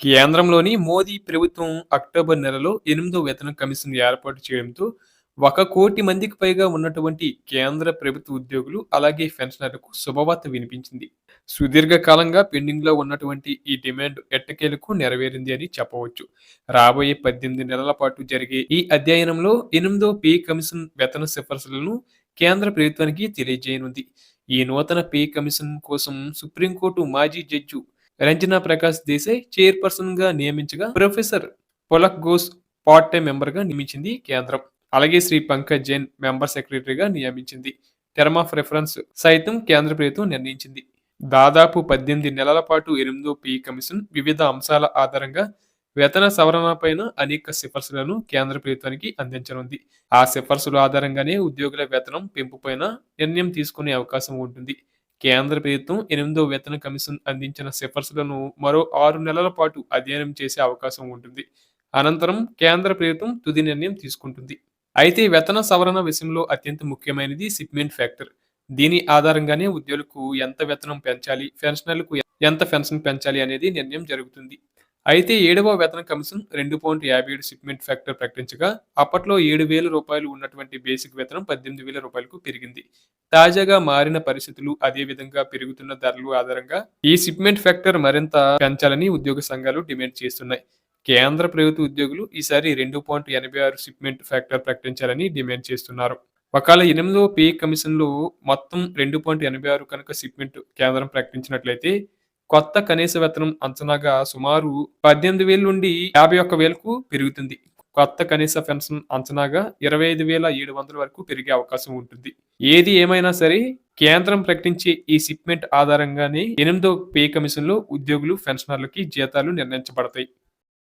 కేంద్రంలోని మోదీ ప్రభుత్వం అక్టోబర్ నెలలో 8వ వేతన కమిషన్ ఏర్పాటు చేయడంతో 1,00,00,000 మందికి పైగా ఉన్నటువంటి కేంద్ర ప్రభుత్వ ఉద్యోగులు అలాగే పెన్షనర్లకు శుభవార్త వినిపించింది. సుదీర్ఘకాలంగా పెండింగ్‌లో ఉన్నటువంటి ఈ డిమాండ్ ఎట్టకేలకు నెరవేరింది అని చెప్పవచ్చు. రాబోయే 18 నెలల పాటు జరిగే ఈ అధ్యయనంలో 8వ పే కమిషన్ వేతన సిఫార్సులను కేంద్ర ప్రభుత్వానికి తెలియజేయనుంది. ఈ నూతన పే కమిషన్ కోసం సుప్రీంకోర్టు మాజీ జడ్జి రంజనా ప్రకాష్ దేశాయ్ చైర్పర్సన్‌గా నియమించగా, ప్రొఫెసర్ పులక్ ఘోష్ పార్ట్ టైమ్ మెంబర్‌గా నియమించింది కేంద్రం. అలాగే శ్రీ పంకజ్ జైన్ మెంబర్ సెక్రటరీగా నియమించింది. టర్మ్ ఆఫ్ రిఫరెన్స్ సైతం కేంద్ర ప్రభుత్వం నిర్ణయించింది. దాదాపు 18 నెలల పాటు 8వ పే కమిషన్ వివిధ అంశాల ఆధారంగా వేతన సవరణపైన అనేక సిఫార్సులను కేంద్ర ప్రభుత్వానికి అందించనుంది. ఆ సిఫార్సుల ఆధారంగానే ఉద్యోగుల వేతనం పెంపుపైన నిర్ణయం తీసుకునే అవకాశం ఉంటుంది. కేంద్ర ప్రభుత్వం 8వ వేతన కమిషన్ అందించిన సిఫార్సులను మరో 6 నెలల పాటు అధ్యయనం చేసే అవకాశం ఉంటుంది. అనంతరం కేంద్ర ప్రభుత్వం తుది నిర్ణయం తీసుకుంటుంది. అయితే వేతన సవరణ విషయంలో అత్యంత ముఖ్యమైనది షిప్మెంట్ ఫ్యాక్టర్. దీని ఆధారంగానే ఉద్యోగులకు ఎంత వేతనం పెంచాలి, పెన్షనర్లకు ఎంత పెన్షన్ పెంచాలి అనేది నిర్ణయం జరుగుతుంది. అయితే 7వ వేతన కమిషన్ రూ. 2.57 షిప్మెంట్ ఫ్యాక్టర్ ప్రకటించగా, అప్పట్లో రూ. 7,000 ఉన్నటువంటి బేసిక్ వేతనం రూ. 18,000కు పెరిగింది. తాజాగా మారిన పరిస్థితులు, అదే విధంగా పెరుగుతున్న ధరలు ఆధారంగా ఈ షిప్మెంట్ ఫ్యాక్టర్ మరింత పెంచాలని ఉద్యోగ సంఘాలు డిమాండ్ చేస్తున్నాయి. కేంద్ర ప్రభుత్వ ఉద్యోగులు ఈసారి 2.86 షిప్మెంట్ ఫ్యాక్టర్ ప్రకటించాలని డిమాండ్ చేస్తున్నారు. ఒకవేళ 8వ పే కమిషన్‌లో మొత్తం 2.86 కనుక షిప్మెంట్ కేంద్రం ప్రకటించినట్లయితే, కొత్త కనీస వేతనం అంచనాగా సుమారు 18,000 నుండి 51,000కు పెరుగుతుంది. కొత్త కనీస పెన్షన్ అంచనాగా 25,700 వరకు పెరిగే అవకాశం ఉంటుంది. ఏది ఏమైనా సరే, కేంద్రం ప్రకటించే ఈ షిప్మెంట్ ఆధారంగానే 8వ పే కమిషన్‌లో ఉద్యోగులు, పెన్షనర్లకి జీతాలు నిర్ణయించబడతాయి.